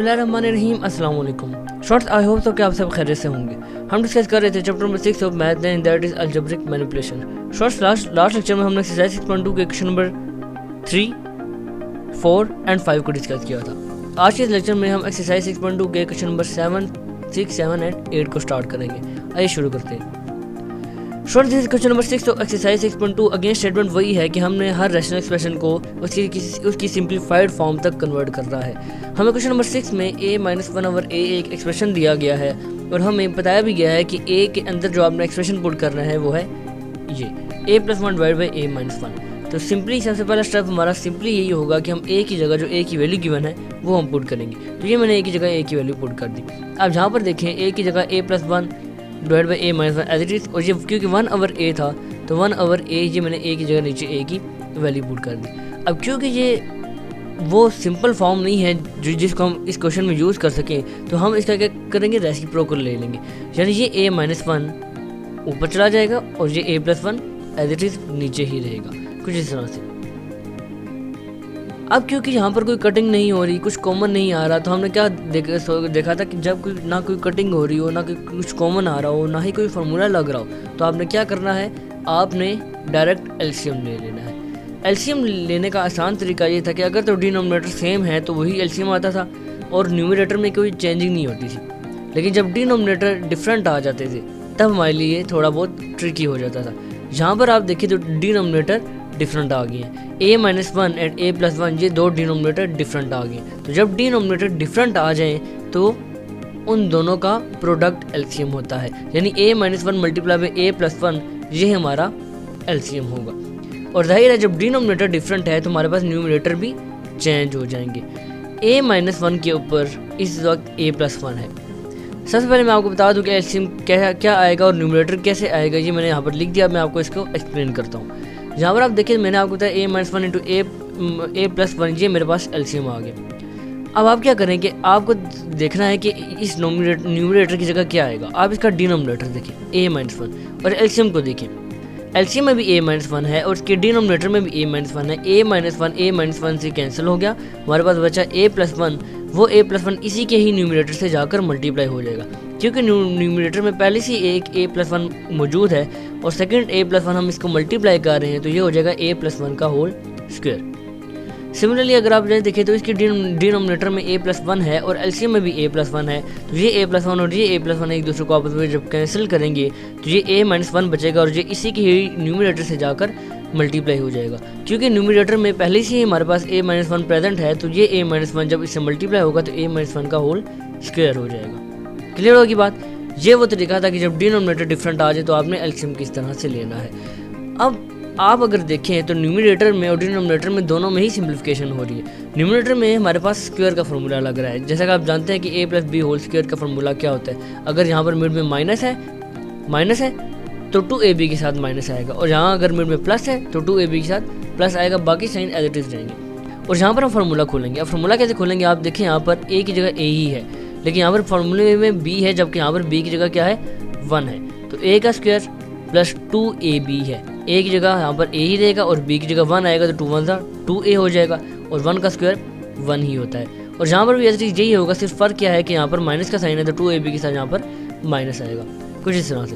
बिस्मिल्लाहिर्रहमानिर्रहीम, अस्सलाम वालेकुम। शॉर्ट्स, आई होप तो कि आप सब खैरियत से होंगे। हम डिस्कस कर रहे थे chapter number 6 of math and that is algebraic manipulation. Shorts, last lecture में हमने एक्सरसाइज 6.2 के क्वेश्चन नंबर 3, 4 एंड 5 को डिस्कस किया था। आज के इस लेक्चर में हम एक्सरसाइज 6.2 के क्वेश्चन नंबर 7, 6, 7 एंड 8 को स्टार्ट करेंगे। आइए शुरू करते हैं। शॉर्ट, दिस क्वेश्चन नंबर 6 तो एक्सरसाइज 6.2 अगेन स्टेटमेंट वही है कि हमने हर रैशनल एक्सप्रेशन को उसकी सिंप्लीफाइड फॉर्म तक कन्वर्ट करना है। हमें क्वेश्चन नंबर 6 में a-1/a एक एक्सप्रेशन दिया गया है और हमें बताया भी गया है कि a के अंदर जो आपने एक्सप्रेशन पुट करना है वो है ये a+1/a-1। तो सिंपली सबसे पहला स्टेप हमारा सिंपली यही होगा कि हम a की जगह जो a की वैल्यू गिवन है वो हम पुट करेंगे। तो ये मैंने a की जगह a की वैल्यू पुट कर दी। अब जहाँ पर देखें a की जगह a+1/a-1 एज इट इज, और ये क्योंकि 1/a था तो 1/a ये मैंने a की जगह नीचे a की वैल्यू पुट कर दी। अब क्योंकि ये वो सिंपल फॉर्म नहीं है जिसको हम इस क्वेश्चन में यूज़ कर सकें, तो हम इसका क्या करेंगे, रेसिप्रोकल ले लेंगे। यानी ये a-1 ऊपर चला जाएगा और ये a+1 एज इट इज नीचे ही रहेगा, कुछ इस तरह से। अब क्योंकि यहाँ पर कोई कटिंग नहीं हो रही, कुछ कॉमन नहीं आ रहा, तो हमने क्या देखा था कि जब कोई ना कोई कटिंग हो रही हो, ना कोई कुछ कॉमन आ रहा हो, ना ही कोई फार्मूला लग रहा हो, तो आपने क्या करना है, आपने डायरेक्ट एलसीएम ले लेना है। एलसीएम लेने का आसान तरीका ये था कि अगर तो डिनोमिनेटर सेम है तो वही एलसीएम आता था और न्यूमरेटर में कोई चेंजिंग नहीं होती थी। लेकिन जब डिनोमिनेटर डिफरेंट आ जाते थे तब हमारे लिए थोड़ा बहुत ट्रिकी हो जाता था। यहाँ पर आप देखिए तो डिनोमिनेटर डिफरेंट आ गए हैं, a-1 एंड a+1 ये दो डिनोमिनेटर डिफरेंट आ गए। तो जब डिनोमिनेटर डिफरेंट आ जाएं तो उन दोनों का प्रोडक्ट एलसीएम होता है, यानी a-1 मल्टीप्लाई बाय a+1 ये हमारा एलसीएम होगा। और जाहिर है जब डिनोमिनेटर डिफरेंट है तो हमारे पास न्यूमरेटर भी चेंज हो जाएंगे। a-1 के ऊपर इस वक्त a+1 है। सबसे पहले मैं आपको बता दूं कि एलसीएम क्या आएगा और न्यूमरेटर कैसे आएगा, ये मैंने यहाँ पर लिख दिया। मैं आपको इसको एक्सप्लेन करता हूँ। यहाँ पर आप देखिए मैंने आपको बताया a-1 इंटू a+1 ये मेरे पास एलसीएम आ गया। अब आप क्या करें कि आपको देखना है कि इस न्यूमरेटर की जगह क्या आएगा। आप इसका डिनोमिनेटर देखिए a-1 और एलसीएम को देखिए। एलसीएम में भी a-1 है और इसके डिनोमिनेटर में भी a-1 है। a-1 से कैंसिल हो गया, हमारे पास बचा a+1। वो a+1 इसी के ही न्यूमरेटर से जाकर मल्टीप्लाई हो जाएगा, क्योंकि न्यूमरेटर में पहले से एक a+1 मौजूद है और सेकंड a+1 हम इसको मल्टीप्लाई कर रहे हैं, तो ये हो जाएगा a+1 का होल स्क्वायर। सिमिलरली अगर आप देखें तो इसके डिनोमिनेटर में a+1 है और एलसीएम में भी a+1 है, तो ये a+1 और ये a+1 एक दूसरे को आपस में जब कैंसिल करेंगे तो ये a-1 बचेगा और ये इसी के ही न्यूमरेटर से जाकर मल्टीप्लाई हो जाएगा। क्योंकि न्यूमरेटर में पहले से ही हमारे पास a-1 प्रेजेंट है, तो ये a-1 जब इससे मल्टीप्लाई होगा तो a-1 का होल स्क्वायर हो जाएगा। क्लियर होगी बात। ये वो तरीका था कि जब डिनोमिनेटर डिफरेंट आ जाए तो आपने एलसीएम किस तरह से लेना है। अब आप अगर देखें तो न्यूमरेटर में और डिनोमिनेटर में दोनों में ही सिंप्लीफिकेशन हो रही है। न्यूमरेटर में हमारे पास स्क्वायर का फार्मूला लग रहा है, जैसा कि आप जानते हैं कि a+b होल स्क्वायर का फार्मूला क्या होता है। अगर यहाँ पर मिड में माइनस है तो 2ab के साथ माइनस आएगा, और यहाँ अगर मिड में प्लस है तो 2ab के साथ प्लस आएगा, बाकी साइन एज इट इज रहेंगे। और यहाँ पर हम फार्मूला खोलेंगे। अब फार्मूला कैसे खोलेंगे, आप देखें यहाँ पर a की जगह a ही है, लेकिन यहाँ पर फार्मूले में b है, जबकि यहाँ पर b की जगह क्या है, 1 है। तो a का स्क्वायर प्लस 2ab है। a की जगह यहाँ पर a ही रहेगा और b की जगह 1 आएगा, तो 2 1 2a हो जाएगा और 1 का स्क्वायर 1 ही होता है। और यहाँ पर भी ऐसे यही होगा, सिर्फ फ़र्क क्या है कि यहाँ पर माइनस का साइन है तो 2ab के साथ यहाँ पर माइनस आएगा, कुछ इस तरह से।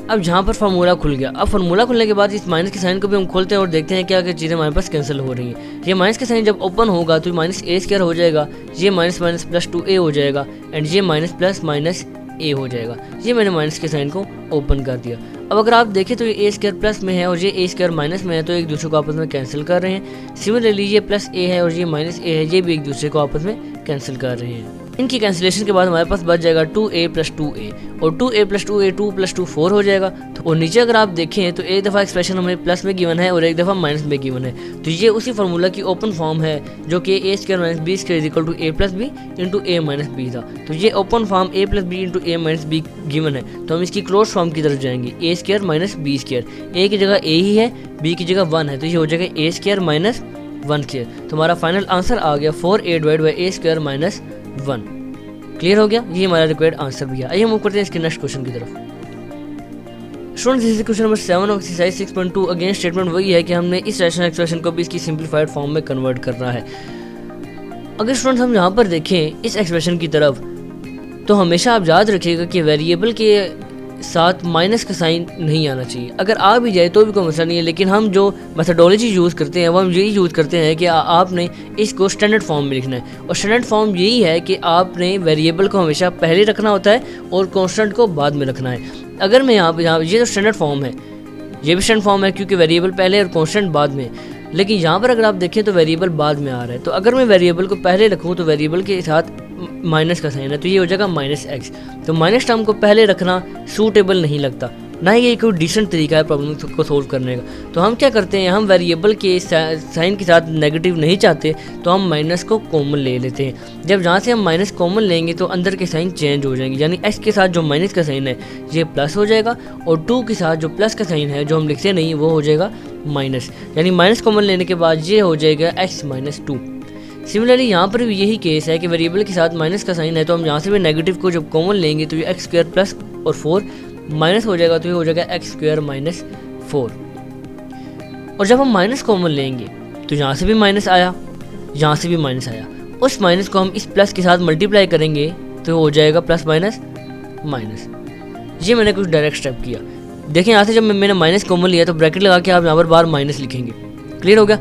अब यहाँ पर फार्मूला खुल गया। अब फार्मूला खुलने के बाद इस माइनस के साइन को भी हम खोलते हैं और देखते हैं क्या क्या चीज़ें हमारे पास कैंसिल हो रही हैं। ये माइनस का साइन जब ओपन होगा तो -a² हो जाएगा, ये माइनस प्लस 2a हो जाएगा एंड ये माइनस प्लस माइनस a हो जाएगा। ये मैंने माइनस के साइन को ओपन कर दिया। अब अगर आप देखें तो ये a² प्लस में है और ये a² माइनस में है, तो एक दूसरे को आपस में कैंसिल कर रहे हैं। सिमिलरली ये प्लस a है और ये माइनस a है, ये भी एक दूसरे को आपस में कैंसिल कर रहे हैं। इनकी कैंसिलेशन के बाद हमारे पास बच जाएगा 2a + 2a और 2a + 2a 2 + 2 4 हो जाएगा। और नीचे अगर आप देखें तो एक दफ़ा एक्सप्रेशन हमें प्लस में गिवन है और एक दफ़ा माइनस में गिवन है, तो ये उसी फार्मूला की ओपन फॉर्म है जो कि a² - b² = a + b × a - b था। तो ये open form a + b × a - b given है, तो हम इसकी क्लोज फॉर्म की तरफ जाएंगे, a² - b²। a की जगह a ही है, b की जगह 1 है, तो ये हो जाएगा a² - 1²। तो हमारा फाइनल आंसर आ गया 4a/a² - 1। क्लियर हो गया, ये हमारा रिक्वायर्ड आंसर भी है। आइए हम करते हैं इसके नेक्स्ट क्वेश्चन की तरफ। Students, this is question number 7 of exercise 6.2। Again statement वही है कि हमने इस रैशनल एक्सप्रेशन को भी इसकी सिंप्लीफाइड फॉर्म में कन्वर्ट करना है। अगर स्टूडेंट्स हम यहाँ पर देखें इस एक्सप्रेशन की तरफ, तो हमेशा आप याद रखिएगा कि वेरिएबल के साथ माइनस का साइन नहीं आना चाहिए। अगर आ भी जाए तो भी कोई मसला नहीं है, लेकिन हम जो मेथडोलॉजी यूज़ करते हैं वो हम यही यूज़ करते हैं कि आपने इसको स्टैंडर्ड फॉर्म में लिखना है। और स्टैंडर्ड फॉर्म यही है कि आपने वेरिएबल को हमेशा पहले रखना होता है और कांस्टेंट को बाद में रखना है। अगर मैं यहाँ ये जो स्टैंडर्ड फॉर्म है, ये भी स्टैंडर्ड फॉर्म है क्योंकि वेरिएबल पहले और कांस्टेंट बाद में। लेकिन यहाँ पर अगर आप देखें तो वेरिएबल बाद में आ रहा है, तो अगर मैं वेरिएबल को पहले रखूँ तो वेरिएबल के साथ माइनस का साइन है, तो ये हो जाएगा माइनस एक्स। तो माइनस टर्म को पहले रखना सूटेबल नहीं लगता, ना ही ये कोई डिसेंट तरीका है प्रॉब्लम को सोल्व करने का। तो हम क्या करते हैं, हम वेरिएबल के साइन के साथ नेगेटिव नहीं चाहते तो हम माइनस को कॉमन ले लेते हैं। जब जहाँ से हम माइनस कॉमन लेंगे तो अंदर के साइन चेंज हो जाएंगे, यानी एक्स के साथ जो माइनस का साइन है ये प्लस हो जाएगा, और 2 के साथ जो प्लस का साइन है जो हम लिखते नहीं वो हो जाएगा माइनस। यानी माइनस कॉमन लेने के बाद ये हो जाएगा एक्स माइनस 2। सिमिलरली यहाँ पर भी यही केस है कि वेरिएबल के साथ माइनस का साइन है, तो हम यहाँ से भी नेगेटिव को जब कॉमन लेंगे तो ये एक्स स्क्वायर प्लस और 4 माइनस हो जाएगा, तो ये हो जाएगा एक्स स्क्वायर माइनस 4। और जब हम माइनस कॉमन लेंगे तो यहाँ से भी माइनस आया, यहाँ से भी माइनस आया, उस माइनस को हम इस प्लस के साथ मल्टीप्लाई करेंगे तो हो जाएगा प्लस माइनस माइनस। ये मैंने कुछ डायरेक्ट स्टेप किया। देखें यहाँ से जब मैंने माइनस कॉमन लिया तो ब्रैकेट लगा के आप यहाँ पर बार माइनस लिखेंगे। क्लियर हो गया?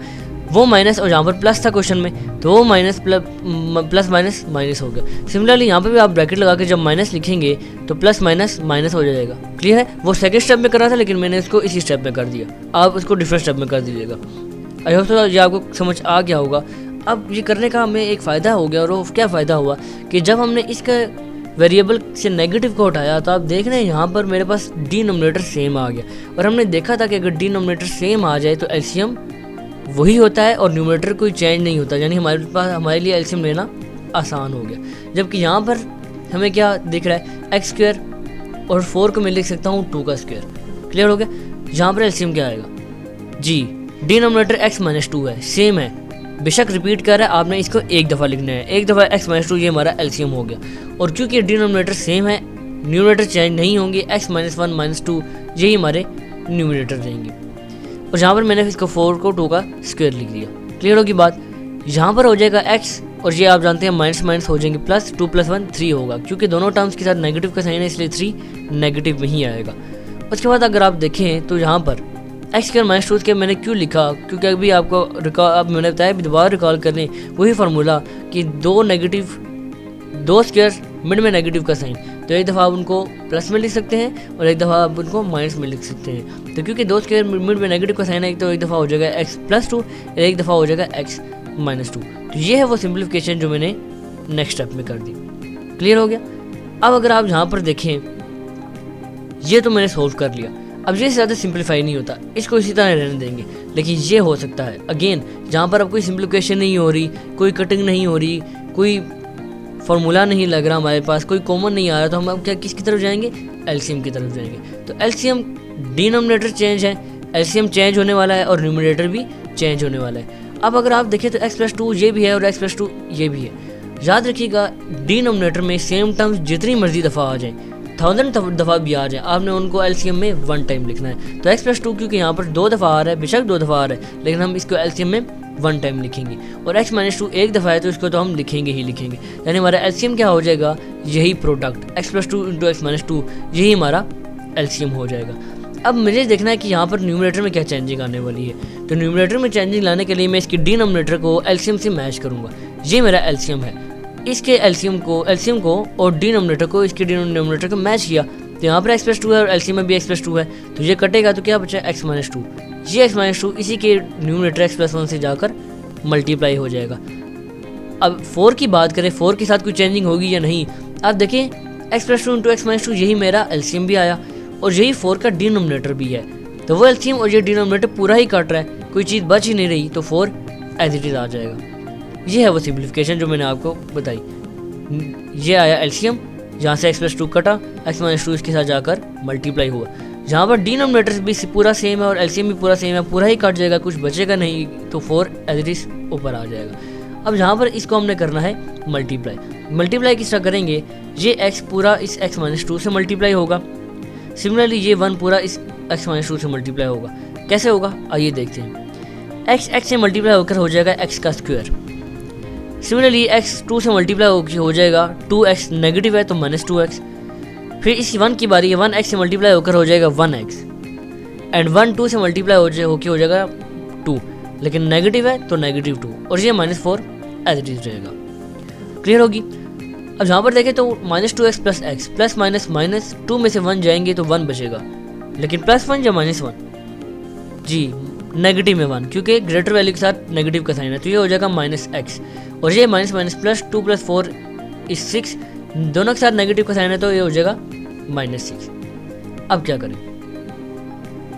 वो माइनस और यहाँ पर प्लस था क्वेश्चन में, तो वो माइनस प्लस माइनस माइनस हो गया। सिमिलरली यहाँ पर भी आप ब्रैकेट लगा के जब माइनस लिखेंगे तो प्लस माइनस माइनस हो जाएगा। क्लियर है? वो सेकंड स्टेप में कर रहा था लेकिन मैंने इसको इसी स्टेप में कर दिया, आप उसको डिफरेंट स्टेप में कर दीजिएगा। आई होप तो ये आपको समझ आ गया होगा। अब ये करने का हमें एक फ़ायदा हो गया, और वो क्या फ़ायदा हुआ कि जब हमने इसका वेरिएबल से नेगेटिव को हटाया तो आप देख रहे हैं यहाँ पर मेरे पास डिनोमिनेटर सेम आ गया, और हमने देखा था कि अगर डिनोमिनेटर सेम आ जाए तो एलसीएम वही होता है और न्यूमरेटर कोई चेंज नहीं होता, यानी हमारे लिए एलसीएम लेना आसान हो गया। जबकि यहाँ पर हमें क्या दिख रहा है, एक्स स्क्वायर और 4 को मैं लिख सकता हूँ 2 का स्क्वायर। क्लियर हो गया? यहाँ पर एलसीएम क्या आएगा जी, डिनोमिनेटर एक्स माइनस 2 है, सेम है, बेशक रिपीट कर रहा है, आपने इसको एक दफ़ा लिखना है, एक दफ़ा एक्स माइनस 2, ये हमारा एलसीएम हो गया। और क्योंकि डिनोमिनेटर सेम है, न्यूमरेटर चेंज नहीं होंगे, एक्स माइनस 1 माइनस 2 यही हमारे न्यूमरेटर रहेंगे। और यहाँ पर मैंने इसको 4 को 2 का स्क्वायर लिख दिया। क्लियर होगी बात? यहाँ पर हो जाएगा एक्स, और ये आप जानते हैं माइनस माइनस हो जाएंगे प्लस, 2 + 1 3 होगा, क्योंकि दोनों टर्म्स के साथ नेगेटिव का साइन है इसलिए 3 नेगेटिव में ही आएगा। उसके बाद अगर आप देखें तो यहाँ पर एक्स स्क्वायर माइनस 2 के मैंने क्यों लिखा, क्योंकि अभी आपको अब मैंने बताया, दोबारा रिकॉल कर लें वही फार्मूला कि दो स्क्वायर मिड में नेगेटिव का साइन, तो एक दफ़ा आप उनको प्लस में लिख सकते हैं और एक दफ़ा आप उनको माइनस में लिख सकते हैं। तो क्योंकि दो स्क्वायर मिड में नेगेटिव का साइन है, तो एक दफ़ा हो जाएगा एक्स प्लस 2, एक दफ़ा हो जाएगा एक्स माइनस 2। तो ये है वो सिंप्लीफिकेशन जो मैंने नेक्स्ट स्टेप में कर दी। क्लियर हो गया? अब अगर आप यहाँ पर देखें, ये तो मैंने सोल्व कर लिया, अब ये ज़्यादा सिंप्लीफाई नहीं होता, इसको इसी तरह रहने देंगे। लेकिन ये हो सकता है अगेन, जहाँ पर अब कोई सिंप्लीफिकेशन नहीं हो रही, कोई कटिंग नहीं हो रही, कोई फार्मूला नहीं लग रहा हमारे पास, कोई कॉमन नहीं आ रहा, तो हम अब क्या किसकी तरफ जाएंगे, एलसीएम की तरफ जाएंगे। तो एलसीएम डिनोमिनेटर चेंज है, एलसीएम चेंज होने वाला है और न्यूमरेटर भी चेंज होने वाला है। अब अगर आप देखें तो एक्स प्लस 2 ये भी है और एक्स प्लस 2 ये भी है। याद रखिएगा डिनोमिनेटर में सेम टर्म्स जितनी मर्जी दफ़ा आ जाएँ, 1000 दफ़ा भी आ जाए, आपने उनको एलसीएम में 1 टाइम लिखना है। तो एक्स प्लस 2 क्योंकि यहाँ पर 2 दफ़ा आ रहा है, बेशक 2 दफ़ा आ रहा है, लेकिन हम इसको एलसीएम में 1 टाइम लिखेंगे। और एक्स माइनस 2 एक दफ़ा है तो इसको तो हम लिखेंगे ही लिखेंगे, यानी हमारा एलसीएम क्या हो जाएगा, यही product x plus 2 into x minus 2, यही हमारा एलसीएम हो जाएगा। अब मुझे देखना है कि यहाँ पर न्यूमरेटर में क्या चेंजिंग आने वाली है। तो न्यूमरेटर में चेंजिंग लाने के लिए मैं इसकी डिनोमिनेटर को एलसीएम से मैच करूँगा। ये मेरा एलसीएम है, इसके एलसीएम को और डिनोमिनेटर को इसके डिनोमिनेटर को मैच किया, तो यहाँ पर एक्स प्लस 2 है और एलसीएम में भी एक्स प्लस 2 है, तो ये कटेगा तो क्या बचा, एक्स माइनस 2। ये एक्स माइनस 2 इसी के न्यूमरेटर एक्स प्लस 1 से जाकर मल्टीप्लाई हो जाएगा। अब 4 की बात करें, 4 के साथ कोई चेंजिंग होगी या नहीं, आप देखें x plus 2 into x minus 2 यही मेरा एलसीएम भी आया और यही 4 का डिनोमिनेटर भी है। तो वो एलसीएम और ये डिनोमिनेटर पूरा ही कट रहा है, कोई चीज़ बच ही नहीं रही, तो 4 एज इट इज़ आ जाएगा। ये है वो सिंप्लीफिकेशन जो मैंने आपको बताई। ये आया एलसीएम, जहाँ से एक्स प्लस 2 कटा, एक्स माइनस 2 इसके साथ जाकर मल्टीप्लाई हुआ, जहाँ पर डिनोमिनेटर भी पूरा सेम है और एलसीएम भी पूरा सेम है, पूरा ही कट जाएगा, कुछ बचेगा नहीं, तो 4 एज इट इज़ ऊपर आ जाएगा। अब यहाँ पर इसको हमने करना है मल्टीप्लाई किस तरह करेंगे, ये एक्स पूरा इस एक्स माइनस 2 से मल्टीप्लाई होगा, सिमिलरली ये 1 पूरा इस एक्स माइनस 2 से मल्टीप्लाई होगा। कैसे होगा आइए देखते हैं। एक्स से मल्टीप्लाई होकर हो जाएगा एक्स का स्क्वायर, सिमिलरली एक्स 2 से मल्टीप्लाई हो जाएगा, 2x नेगेटिव है तो -2x। फिर इस 1 की बारी है, 1x से मल्टीप्लाई होकर हो जाएगा 1x, एंड 1 2 से मल्टीप्लाई होकर हो जाएगा 2, लेकिन नेगेटिव है तो -2, और ये -4 एज इट इज रहेगा। क्लियर होगी। अब यहाँ पर देखें तो -2x plus x plus minus minus 2 में से 1 जाएंगे तो 1 बचेगा, लेकिन +1 या -1, जी नेगेटिव में 1, क्योंकि ग्रेटर वैल्यू के साथ नेगेटिव का साइन है, तो ये हो जाएगा -x, और ये माइनस माइनस प्लस 2 + 4 = 6, दोनों के साथ नेगेटिव का साइन है तो ये हो जाएगा -6। अब क्या करें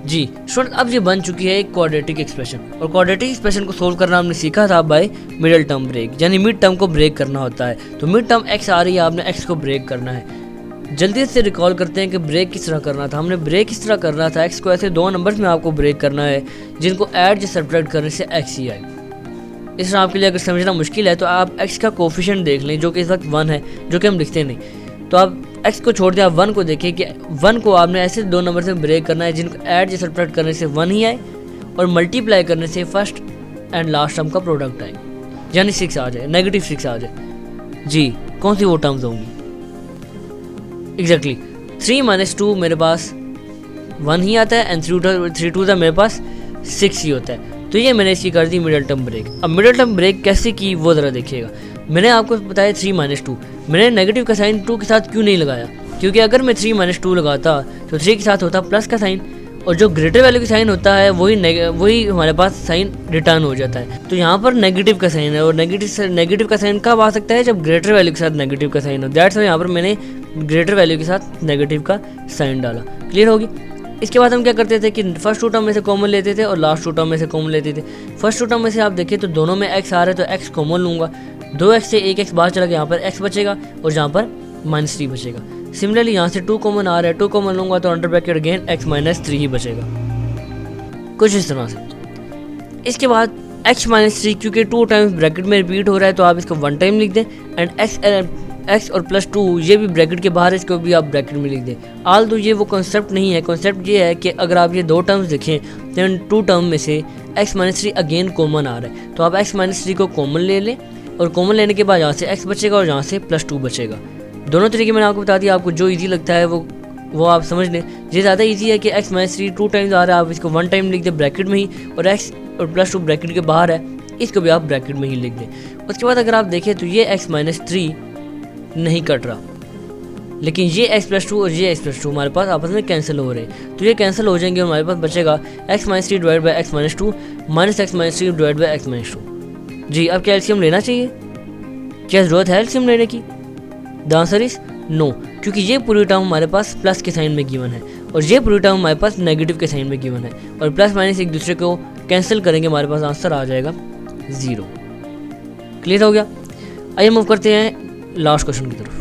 जी स्टूडेंट, अब ये बन चुकी है एक क्वाड्रेटिक एक्सप्रेशन, और क्वाड्रेटिक एक्सप्रेशन को सोल्व करना हमने सीखा था बाय मिडिल टर्म ब्रेक, यानी मिड टर्म को ब्रेक करना होता है। तो मिड टर्म x आ रही है, आपने x को ब्रेक करना है। जल्दी से रिकॉल करते हैं कि ब्रेक किस तरह करना था। हमने ब्रेक इस तरह करना था, x को ऐसे 2 नंबर्स में आपको ब्रेक करना है जिनको ऐड या सब्ट्रैक्ट करने से x ही आए। इस तरह आपके लिए अगर समझना मुश्किल है तो आप x का कोफिशिएंट देख लें, जो कि इस वक्त 1 है, जो कि हम लिखते नहीं, तो आप x को छोड़ दें, आप 1 को देखें कि 1 को आपने ऐसे 2 नंबर से ब्रेक करना है जिनको ऐड या सब्ट्रैक्ट करने से 1 ही आए, और मल्टीप्लाई करने से फर्स्ट एंड लास्ट टर्म का प्रोडक्ट आए, यानी 6 आ जाए, -6 आ जाए। जी कौन सी वो टर्म्स होंगी? एग्जैक्टली 3 - 2 मेरे पास 1 ही आता है, एंड 3 2 मेरे पास 6 ही होता है। तो ये मैंने इसकी कर दी मिडिल टर्म ब्रेक। अब मिडिल टर्म ब्रेक कैसे की वो ज़रा देखिएगा। मैंने आपको बताया 3 - 2, मैंने नेगेटिव का साइन 2 के साथ क्यों नहीं लगाया, क्योंकि अगर मैं 3 - 2 लगाता तो 3 के साथ होता प्लस का साइन, और जो ग्रेटर वैल्यू का साइन होता है वही हमारे पास साइन रिटर्न हो जाता है। तो यहाँ पर नेगेटिव का साइन है, और नेगेटिव का साइन कब आ सकता है? जब ग्रेटर वैल्यू के साथ नेगेटिव का साइन हो। दैट्स वाई यहाँ पर मैंने ग्रेटर वैल्यू के साथ नेगेटिव का साइन डाला। क्लियर होगी। इसके बाद हम क्या करते थे कि फर्स्ट 2 टर्म में से कॉमन लेते थे और लास्ट 2 टर्म में से कॉमन लेते थे। फर्स्ट 2 टर्म में से आप देखिए तो दोनों में x आ रहा है, तो x कॉमन लूँगा, 2x से 1x बाहर चला गया, यहाँ पर x बचेगा और यहाँ पर -3 बचेगा। सिमिलरली यहाँ से 2 कॉमन आ रहा है, 2 कॉमन लूँगा तो अंडर ब्रैकेट अगेन x -3 ही बचेगा, कुछ इस तरह से। इसके बाद x -3 क्योंकि 2 टाइम्स ब्रैकेट में रिपीट हो रहा है तो आप इसको 1 टाइम लिख दें, एंड x और +2 ये भी ब्रैकेट के बाहर है, इसको भी आप ब्रैकेट में लिख दें। आल तो ये वो कॉन्सेप्ट नहीं है, कॉन्सेप्ट ये है कि अगर आप ये 2 टर्म्स देखें तो 2 टर्म में से x -3 अगेन कॉमन आ रहा है, तो आप x -3 को कॉमन ले लें, और कॉमन लेने के बाद यहाँ से x बचेगा और यहाँ से +2 बचेगा। दोनों तरीके मैंने आपको बता दिया, आपको जो ईजी लगता है वो आप समझ लें। ये ज़्यादा ईजी है कि x -3 2 टाइम्स आ रहा है, आप इसको 1 टाइम लिख दें ब्रैकेट में ही, और x और +2 ब्रैकेट के बाहर है, इसको भी आप ब्रैकेट में ही लिख दें। उसके बाद अगर आप देखें तो ये x -3 नहीं कट रहा, लेकिन ये x +2 और ये x +2 हमारे पास आपस में कैंसिल हो रहे हैं, तो ये कैंसिल हो जाएंगे और हमारे पास बचेगा x -3 divide by x -2 minus x -3 divide by x -2। जी अब क्या एलसीएम लेना चाहिए? क्या ज़रूरत है एलसीएम लेने की? द आंसर इज नो, क्योंकि ये पूरी टर्म हमारे पास प्लस के साइन में गिवन है और ये पूरी टर्म हमारे पास नेगेटिव के साइन में गिवन है, और प्लस माइनस एक दूसरे को कैंसिल करेंगे, हमारे पास आंसर आ जाएगा 0। क्लियर हो गया। आइए मूव करते हैं लास्ट क्वेश्चन की तरफ।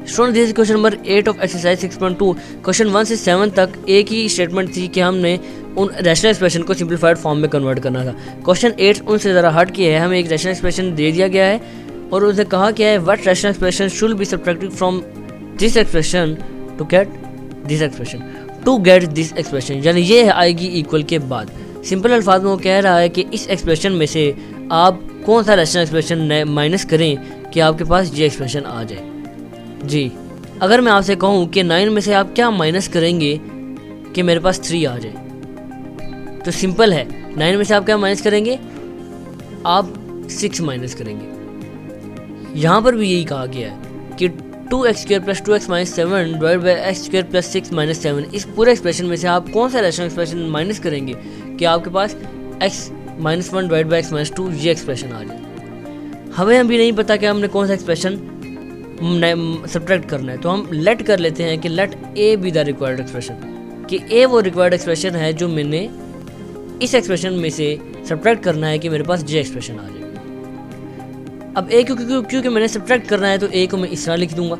Student this question number 8 of exercise 6.2। Question 1 से 7 तक एक ही स्टेटमेंट थी कि हमने उन रैशनल एक्सप्रेशन को सिंपलीफाइड फॉर्म में कन्वर्ट करना था। क्वेश्चन 8 उनसे ज़रा हट के है, हमें एक रैशनल एक्सप्रेशन दे दिया गया है और उसने कहा क्या है, what rational expression should be subtracted from this expression to get this expression, to get this expression, यानी ये आएगी इक्वल के बाद। सिंपल अल्फाज में वो कह रहा है कि इस एक्सप्रेशन में से आप कौन सा रैशनल एक्सप्रेशन माइनस करें कि आपके पास ये एक्सप्रेशन आ जाए। जी अगर मैं आपसे कहूँ कि 9 में से आप क्या माइनस करेंगे कि मेरे पास 3 आ जाए, तो सिंपल है, 9 में से आप क्या माइनस करेंगे? आप 6 माइनस करेंगे। यहाँ पर भी यही कहा गया है कि 2x² + 2x - 7 divide by x² + 6 - 7, इस पूरे एक्सप्रेशन में से आप कौन सा रैशनल एक्सप्रेशन माइनस करेंगे कि आपके पास x - 1 डिवाइड बाई x - 2 ये एक्सप्रेशन आ जाए। हमें अभी नहीं पता कि हमने कौन सा एक्सप्रेशन सब्ट्रैक्ट करना है, तो हम लेट कर लेते हैं कि let a be the required expression, कि a वो रिक्वायर्ड एक्सप्रेशन है जो मैंने इस एक्सप्रेशन में से सब्ट्रैक्ट करना है कि मेरे पास j एक्सप्रेशन आ जाए। अब a क्योंकि मैंने सब्ट्रैक्ट करना है तो a को मैं इस तरह लिख दूंगा,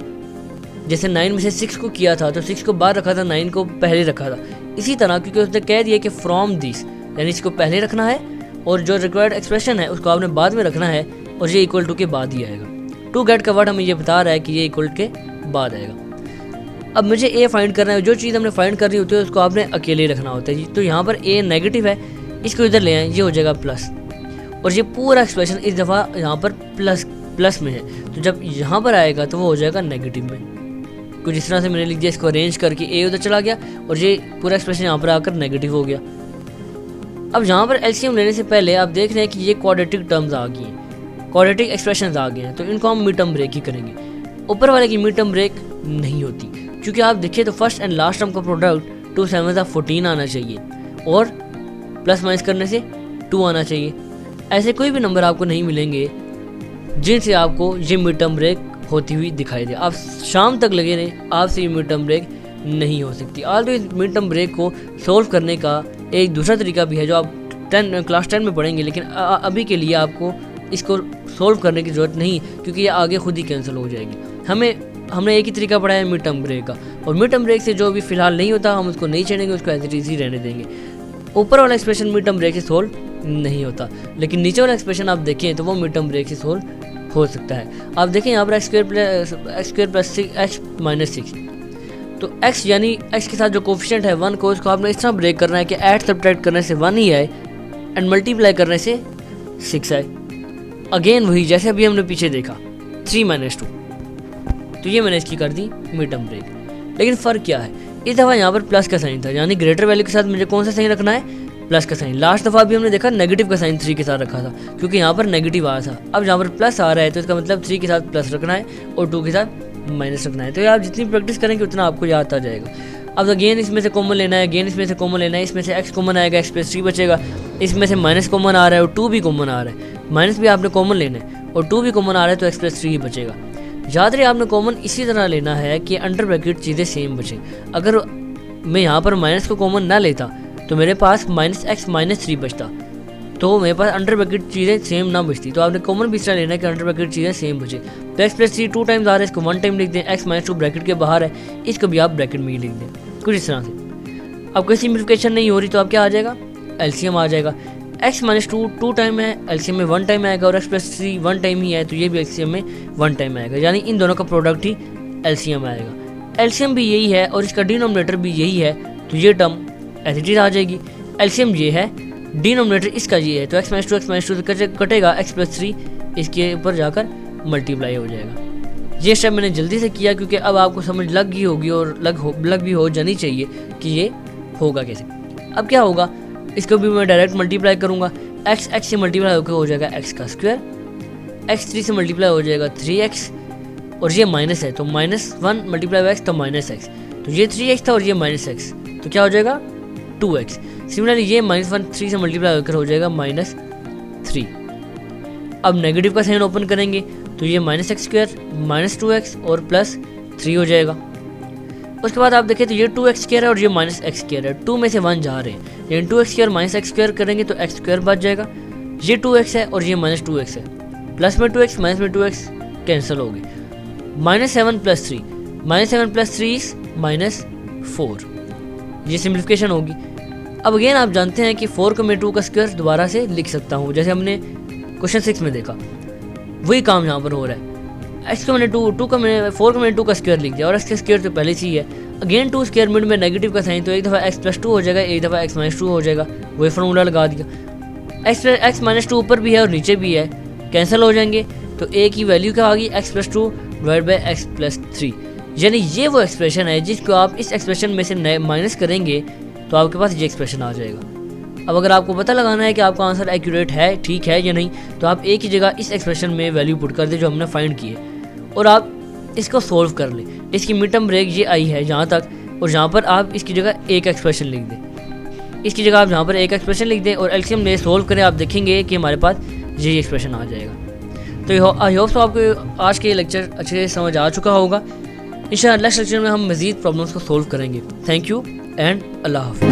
जैसे 9 में से 6 को किया था तो 6 को बाद रखा था, 9 को पहले रखा था। इसी तरह क्योंकि उसने कह दिया कि फ्रॉम दिस, यानी इसको पहले रखना है और जो रिक्वायर्ड एक्सप्रेशन है उसको आपने बाद में रखना है, और ये इक्वल टू के बाद ही आएगा। टू गेट का वर्ड हमें ये बता रहा है कि ये इक्वल के बाद आएगा। अब मुझे ए फाइंड करना है, जो चीज़ हमने फाइंड करनी होती है उसको आपने अकेले रखना होता है। तो यहाँ पर ए नेगेटिव है, इसको इधर ले आए, ये हो जाएगा प्लस, और ये पूरा एक्सप्रेशन इस दफ़ा यहाँ पर प्लस में है, तो जब यहाँ पर आएगा तो वो हो जाएगा नेगेटिव में। कुछ इस तरह से मैंने लिख दिया, इसको अरेंज करके ए उधर चला गया और ये पूरा एक्सप्रेशन यहाँ पर आकर नेगेटिव हो गया। अब यहाँ पर एलसीएम लेने से पहले आप देख रहे हैं कि ये क्वाड्रेटिक टर्म्स आ गई हैं, क्वाड्रेटिक एक्सप्रेशंस आ गए हैं, तो इनको हम मिड टर्म ब्रेक ही करेंगे। ऊपर वाले की मिड टर्म ब्रेक नहीं होती, क्योंकि आप देखिए तो फर्स्ट एंड लास्ट टर्म का प्रोडक्ट 2 7 14 आना चाहिए और प्लस माइनस करने से 2 आना चाहिए। ऐसे कोई भी नंबर आपको नहीं मिलेंगे जिनसे आपको ये मिड टर्म ब्रेक होती हुई दिखाई दे। आप शाम तक लगे रहें, आपसे ये मिड टर्म ब्रेक नहीं हो सकती। ऑल्दो इस मिड टर्म ब्रेक को सोल्व करने का एक दूसरा तरीका भी है जो आप क्लास 10 में पढ़ेंगे, लेकिन अभी के लिए आपको इसको सोल्व करने की ज़रूरत नहीं, क्योंकि ये आगे खुद ही कैंसिल हो जाएगी। हमने एक ही तरीका पढ़ा है मिड टर्म ब्रेक का, और मिड टर्म ब्रेक से जो भी फिलहाल नहीं होता हम उसको नहीं छेड़ेंगे, उसको एज इट इज ही रहने देंगे। ऊपर वाला एक्सप्रेशन मिड टर्म ब्रेक से सोल्व नहीं होता, लेकिन नीचे वाला एक्सप्रेशन आप देखें तो वो मिड टर्म ब्रेक से सोल्व हो सकता है। आप देखें यहाँ पर एक्स स्क्वायर प्लस 6 -6, तो x यानी x के साथ जो कोफिशिएंट है 1 को, उसको आपने इस तरह ब्रेक करना है कि ऐड सब्ट्रैक्ट करने से 1 ही आए एंड मल्टीप्लाई करने से 6 आए। अगेन वही जैसे अभी हमने पीछे देखा 3 - 2, तो ये मैंने इसकी कर दी मिड टर्म ब्रेक। लेकिन फ़र्क क्या है, इस दफ़ा यहाँ पर प्लस का साइन था, यानी ग्रेटर वैल्यू के साथ मुझे कौन सा साइन रखना है, प्लस का साइन। लास्ट दफ़ा भी हमने देखा नेगेटिव का साइन 3 के साथ रखा था, क्योंकि यहाँ पर नेगेटिव आया था। अब यहाँ पर प्लस आ रहा है तो इसका मतलब 3 के साथ प्लस रखना है और 2 के साथ माइनस रखना है। तो ये आप जितनी प्रैक्टिस करेंगे उतना आपको याद आ जाएगा। अब अगेन इसमें से कॉमन लेना है, अगेन इसमें से कॉमन लेना है, इसमें से x कॉमन आएगा, x + 3 बचेगा, इसमें से माइनस कॉमन आ रहा है और 2 भी कॉमन आ रहा है, माइनस भी आपने कॉमन लेना है और 2 भी कॉमन आ रहा है, तो x + 3 ही बचेगा। याद रहे आपने कॉमन इसी तरह लेना है कि अंडर ब्रैकेट चीज़ें सेम बचे। अगर मैं यहाँ पर माइनस को कॉमन ना लेता तो मेरे पास -x - 3 बचता, तो मेरे पास अंडर ब्रैकेट चीज़ें सेम ना बचती। तो आपने कॉमन भी इस तरह लेना है कि अंडर ब्रैकेट चीज़ें सेम बचे। तो x + 3 2 टाइम्स आ रहा है, इसको 1 टाइम लिख दें, x - 2 ब्रैकेट के बाहर है, इसको भी आप ब्रैकेट में ही लिख दें, कुछ इस तरह से। अब कोई सिम्प्लिफिकेशन नहीं हो रही तो अब क्या आ जाएगा, एलसीएम आ जाएगा। x - 2 टाइम है, एलसीएम में 1 टाइम आएगा, और x + 3 1 टाइम ही है, तो ये भी एलसीएम में 1 टाइम आएगा, यानी इन दोनों का प्रोडक्ट ही एलसीएम आएगा। एलसीएम भी यही है और इसका डिनोमिनेटर भी यही है, तो ये टर्म एज इट इज आ जाएगी। एलसीएम ये है, डिनोमिनेटर इसका ये है, तो x - 2 कटेगा, x + 3 इसके ऊपर जाकर मल्टीप्लाई हो जाएगा। ये स्टेप मैंने जल्दी से किया क्योंकि अब आपको समझ लग गई होगी और लग भी हो जानी चाहिए कि ये होगा कैसे। अब क्या होगा, इसको भी मैं डायरेक्ट मल्टीप्लाई करूँगा, x से मल्टीप्लाई होकर हो जाएगा x का स्क्वायर, x 3 से मल्टीप्लाई हो जाएगा 3x, और ये माइनस है तो -1 × x तो -x, तो ये 3x था और ये -x, तो क्या हो जाएगा 2x। सिमिलरली ये -1 3 से मल्टीप्लाई होकर हो जाएगा -3। अब नेगेटिव का साइन ओपन करेंगे तो ये -x² -2x और +3 हो जाएगा। उसके बाद आप देखें तो ये 2x² है और ये -x² है, 2 में से 1 जा रहे हैं, यानी 2x² -x² करेंगे तो x² बच जाएगा। ये 2x है और ये -2x है, प्लस में 2x माइनस में 2x कैंसिल हो गए। -7 + 3 -7 + 3 इज -4, ये सिम्प्लिफिकेशन होगी। अब अगेन आप जानते हैं कि 4 को मैं 2 का स्क्वायर दोबारा से लिख सकता हूँ, जैसे हमने क्वेश्चन 6 में देखा, वही काम यहाँ पर हो रहा है। x को मैंने 4 को मैंने 2 का स्क्वायर लिख दिया और x का स्क्वायर तो पहले से ही है। अगेन 2 स्क्वायर मिड में नेगेटिव का साइन, तो एक दफ़ा x + 2 हो जाएगा, एक दफ़ा x - 2 हो जाएगा, वही फार्मूला लगा दिया। x - 2 ऊपर भी है और नीचे भी है, कैंसिल हो जाएंगे, तो a की वैल्यू क्या आ गई, x + 2 / x + 3, यानी ये वो एक्सप्रेशन है जिसको आप इस एक्सप्रेशन में से माइनस करेंगे तो आपके पास ये एक्सप्रेशन आ जाएगा। अब अगर आपको पता लगाना है कि आपका आंसर एक्यूरेट है, ठीक है या नहीं, तो आप एक ही जगह इस एक्सप्रेशन में वैल्यू पुट कर दें जो हमने फाइंड की है और आप इसको सोल्व कर लें। इसकी मिड टर्म ब्रेक ये आई है यहाँ तक, और यहाँ पर आप इसकी जगह एक एक्सप्रेशन लिख दें, इसकी जगह आप यहाँ पर एक एक्सप्रेशन लिख दें और एलसीएम में सोल्व करें, आप देखेंगे कि हमारे पास यही एक्सप्रेशन आ जाएगा। तो आई होप सो आपको आज के लेक्चर अच्छे से समझ आ चुका होगा। इंशाअल्लाह नेक्स्ट लेक्चर में हम मज़ीद प्रॉब्लम्स को सोल्व करेंगे। थैंक यू एंड अल्लाह हाफ़िज़।